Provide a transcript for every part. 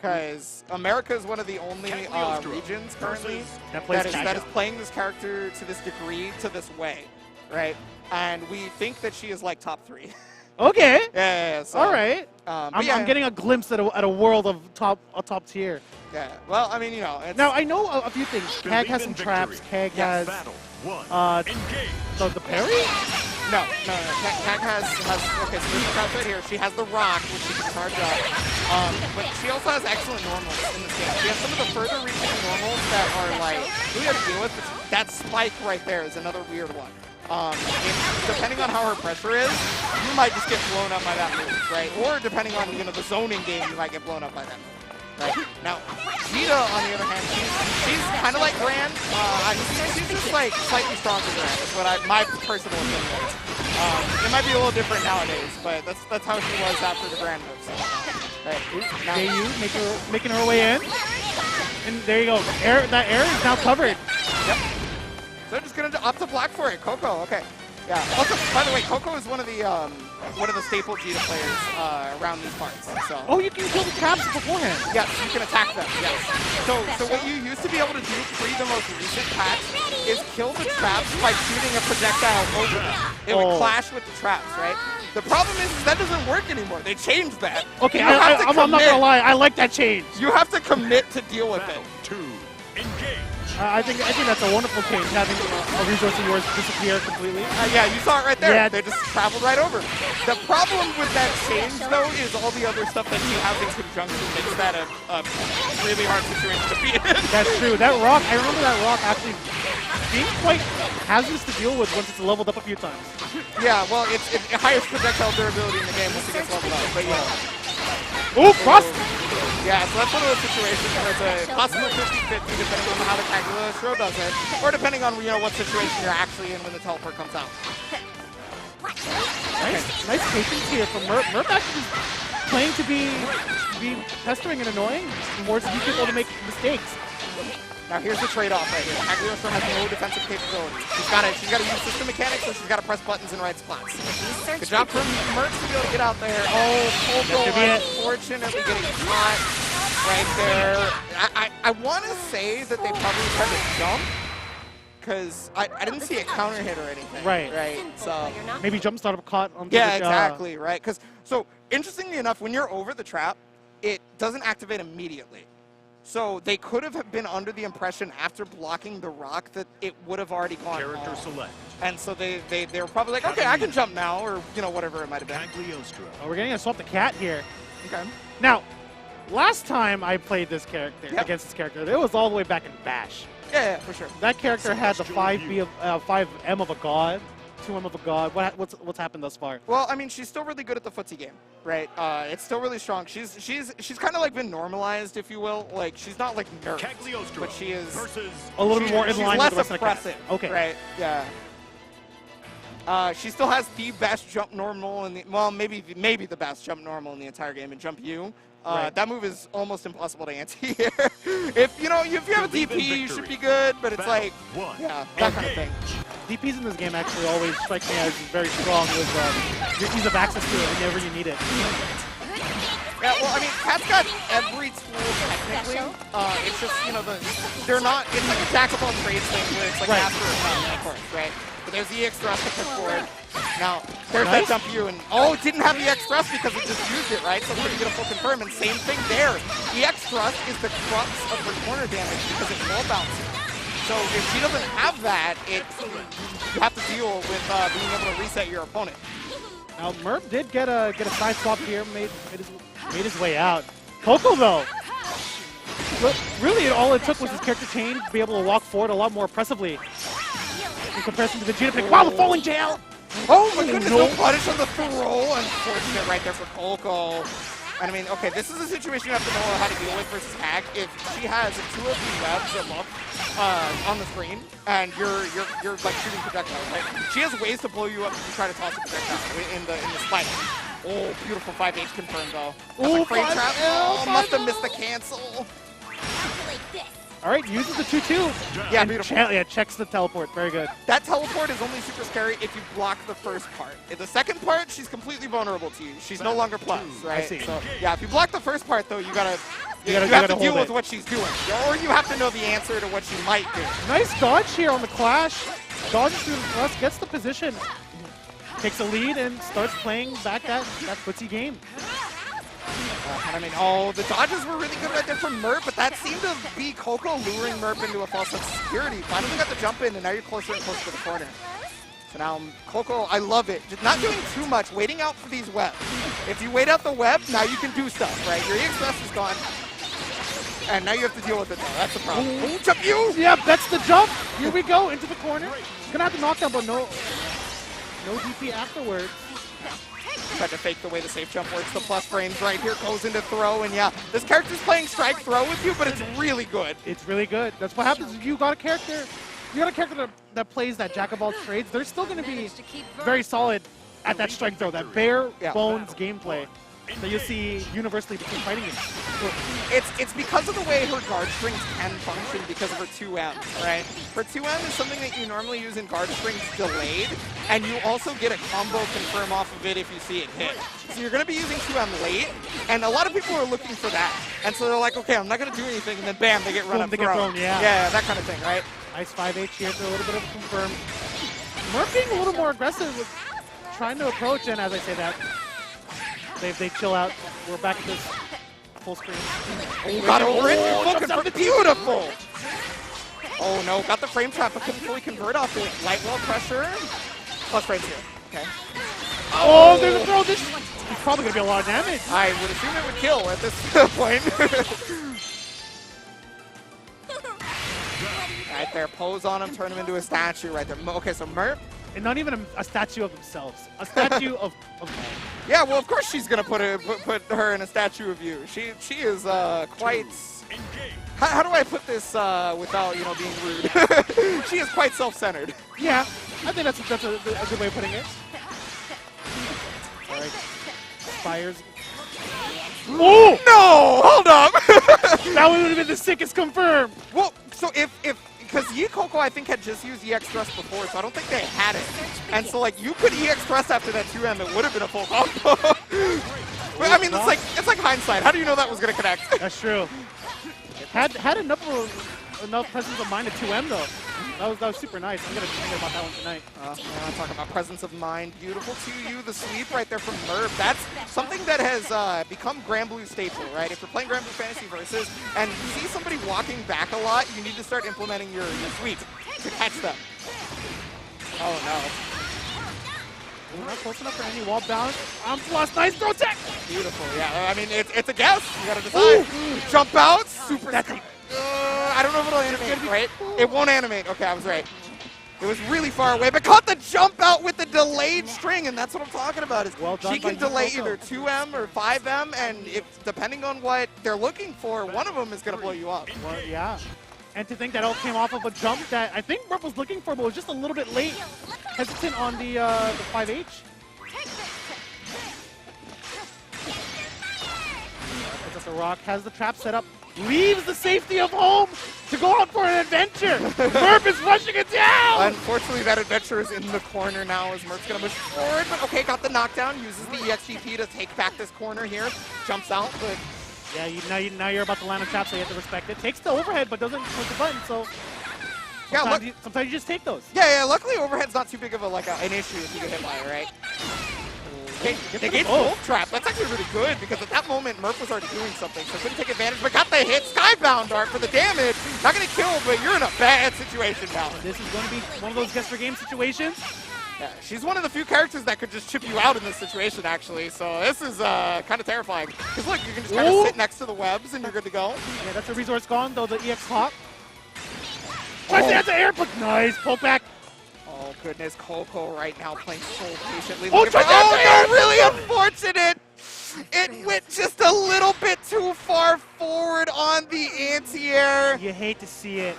because America is one of the only regions currently that is playing this character to this degree, to this way, right? And we think that she is like top 3. Okay. Yeah. So, all right. I'm getting a glimpse at a world of top tier. Yeah. Well, I mean, you know. Now I know a few things. Kag has some traps. Kag has the parry. No. Kag has okay. So there's the traps right here. She has the rock, which she can charge up. But she also has excellent normals in this game. She has some of the further reaching normals that are like really hard to deal with. That spike right there is another weird one. Depending on how her pressure is, you might just get blown up by that move, right? Or depending on the zoning game, you might get blown up by that move, right? Now, Vita, on the other hand, she's kind of like Gran. She's just like slightly stronger than Gran. That's what my personal opinion is. It might be a little different nowadays, but that's how she was after the Gran move. So, right. Now, making her way in, and there you go. That air is now covered. Yep. They're just gonna opt to block for it. Coco, okay. Yeah. Also, by the way, Coco is one of the staple Vita players around these parts. So. Oh, you can kill the traps beforehand. Yes, you can attack them. Yes. So what you used to be able to do pre the most recent patch is kill the traps by shooting a projectile over them. It would clash with the traps, right? The problem is that doesn't work anymore. They changed that. Okay, I'm not gonna lie. I like that change. You have to commit to deal with it. Engage. I think that's a wonderful change, having a resource of yours disappear completely. Yeah, you saw it right there. Yeah. They just traveled right over. The problem with that change, though, is all the other stuff that you have in conjunction makes that a really hard situation to be in. That's true. That rock, I remember that rock actually being quite hazardous to deal with once it's leveled up a few times. Yeah, well, it's highest projectile durability in the game once it gets leveled up. But yeah. Ooh, cross! Yeah, so that's one of those situations where it's a possible 50-50 depending on how the Kagura throw does it, or depending on what situation you're actually in when the teleport comes out. Nice patience here from MERP. MERP actually is playing to be pestering and annoying, forcing people to make mistakes. Now here's the trade-off right here. Kagura has no defensive capability. She's got to use system mechanics, so she's got to press buttons in right spots. Good job from MERP to be able to get out there. Oh, Coco unfortunately getting caught right there. I want to say that they probably tried to jump, because I didn't see a counter hit or anything. Right. So maybe jump startup caught on the exactly, right. So interestingly enough, when you're over the trap, it doesn't activate immediately. So they could have been under the impression after blocking the rock that it would have already gone Character select. And so they were probably like, okay, I can jump now, or whatever it might have been. Oh, we're getting a swap the cat here. Okay. Now, last time I played this character against this character, it was all the way back in Bash. Yeah, for sure. That character had the 5M of a god. 2M of a god. What's happened thus far? Well, I mean, she's still really good at the footsie game, right? It's still really strong. She's kind of like been normalized, if you will. Like, she's not like nerfed, but she is a little bit more in line with the rest oppressive, of the cast. Okay. Right? Yeah. She still has the best jump normal in the maybe the best jump normal in the entire game in Jump U. That move is almost impossible to anti here. If you have a DP, you should be good, but it's like, yeah, that kind of thing. DPs in this game actually always strike me as very strong with your ease of access to it whenever you need it. Yeah, well, I mean, Cat's got every tool technically. It's just, they're not, it's like a jack of all trades thing where it's like after a time, of course, right? But there's the EX thrust to push forward. Now, there's that jump U, and it didn't have the EX thrust because it just used it, right? So pretty beautiful confirm, and same thing there. EX thrust is the crux of her corner damage because it's wall bouncing. So if she doesn't have that, you have to deal with being able to reset your opponent. Now MERP did get a side swap here, made his way out. Coco though, really all it took was his character change to be able to walk forward a lot more impressively in comparison to the Vegeta pick. Wow, the falling jail! Oh my goodness, no punish on the throw. Unfortunate right there for Coco. And I mean, okay, this is a situation you have to know how to deal with versus Hag. If she has two of these webs up on the screen, and you're like shooting projectiles, right? She has ways to blow you up if you try to toss a projectile in the spike. Oh, beautiful 5H confirmed though. That's a frame trap. Oh, must have missed the cancel. All right, uses the 2-2. Yeah, and beautiful. Checks the teleport. Very good. That teleport is only super scary if you block the first part. In the second part, she's completely vulnerable to you. She's no longer plus, right? I see. So yeah, if you block the first part though, you have to deal with what she's doing, or you have to know the answer to what she might do. Nice dodge here on the clash. Dodges through the thrust, gets the position, takes a lead, and starts playing back that footsie game. And I mean, the dodges were really good right there from MERP, but that seemed to be Coco luring MERP into a false sense of security. Finally got the jump in, and now you're closer and closer to the corner. So now Coco, I love it. Just not doing too much, waiting out for these webs. If you wait out the web, now you can do stuff, right? Your EX is gone. And now you have to deal with it though. That's the problem. Ooh, jump you! Yeah, that's the jump. Here we go, into the corner. Gonna have to knock down, but no DP afterwards. Tried to fake the way the safe jump works. The plus frames right here goes into throw, and yeah, this character's playing strike throw with you, but it's really good. It's really good. That's what happens if you got a character. You got a character that plays that jack of all trades. They're still going to be very solid at that strike throw, that bare bones gameplay that you'll see universally between fighting games. It's because of the way her guard strings can function because of her 2M, right? Her 2M is something that you normally use in guard strings delayed, and you also get a combo confirm off of it if you see it hit. So you're going to be using 2M late, and a lot of people are looking for that. And so they're like, okay, I'm not going to do anything, and then bam, they get run up thrown. Yeah, that kind of thing, right? Nice 5H here for a little bit of a confirm. MERP being a little more aggressive with trying to approach, and as I say that, they chill out. We're back at this full screen. Oh, got over it. Beautiful. Oh no, got the frame trap, but couldn't fully convert off it. Light wall pressure. Plus frames here. Okay. Oh, there's a throw. This is probably going to be a lot of damage. I would assume it would kill at this point. Right there, pose on him, turn him into a statue right there. Okay, so MERP. And not even a statue of themselves. A statue of Yeah, well, of course she's going to put her in a statue of you. She is quite... How do I put this without, being rude? She is quite self-centered. Yeah, I think that's a good way of putting it. All right. Spires. Oh! No! Hold up! That would have been the sickest confirm. Well, so because YEECOCO, I think, had just used EX Thrust before, so I don't think they had it. And so, like, you could EX Thrust after that 2M, it would have been a full combo. But, I mean, it's like hindsight. How do you know that was going to connect? That's true. Had enough presence of mind to 2M, though. That was super nice. I'm going to think about that one tonight. Yeah, talking about presence of mind. Beautiful 2U, the sweep right there from MERP. That's something that has become Granblue staple, right? If you're playing Granblue Fantasy Versus and you see somebody walking back a lot, you need to start implementing your sweep to catch them. Oh, no. We're not close enough for any wall balance. Plus, nice throw tech! Beautiful, yeah. I mean, it's a guess. You got to decide. Ooh. Jump out. Super. I don't know if it'll animate, right? It won't animate. Okay, I was right. It was really far away, but caught the jump out with the delayed string, and that's what I'm talking about. Is well done, she can delay either 2M or 5M, and if depending on what they're looking for, one of them is going to blow you up. Well, yeah. And to think that all came off of a jump that I think MERP was looking for, but was just a little bit late, hesitant on the 5H. The Rock has the trap set up, leaves the safety of home to go out for an adventure. MERP is rushing it down. Unfortunately, that adventure is in the corner now as MERP's going to push forward. But okay, got the knockdown, uses the EXGP to take back this corner here. Jumps out, but... Yeah, now you're about to land a trap, so you have to respect it. Takes the overhead, but doesn't push the button, so... Sometimes you just take those. Yeah, luckily overhead's not too big of an issue if you get hit by it, right? Okay, negates both trap. That's actually really good because at that moment, MERP was already doing something, so couldn't take advantage, but got the hit. Skybound Dart for the damage. Not going to kill, but you're in a bad situation now. This is going to be one of those guess for game situations. Yeah, she's one of the few characters that could just chip you out in this situation, actually. So this is kind of terrifying. Because look, you can just kind of sit next to the webs and you're good to go. Yeah, that's a resource gone, though, the EX hop. Tries to air, but nice. Poke back. Oh, goodness. Coco right now playing so patiently. Oh, no, really unfortunate. It went just a little bit too far forward on the anti-air. You hate to see it.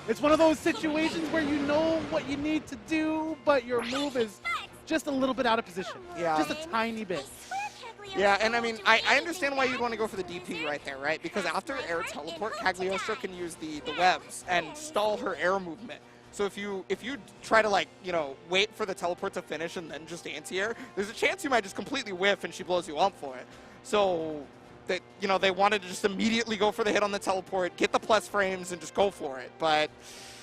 It's one of those situations where you know what you need to do, but your move is just a little bit out of position. Yeah. Just a tiny bit. Yeah, and I mean, I understand why you'd want to go for the DP right there, right? Because after air teleport, Cagliostro can use the webs and stall her air movement. So if you try to, like, you know, wait for the teleport to finish and then just anti-air, there's a chance you might just completely whiff and she blows you up for it. So that, you know, they wanted to just immediately go for the hit on the teleport, get the plus frames, and just go for it. But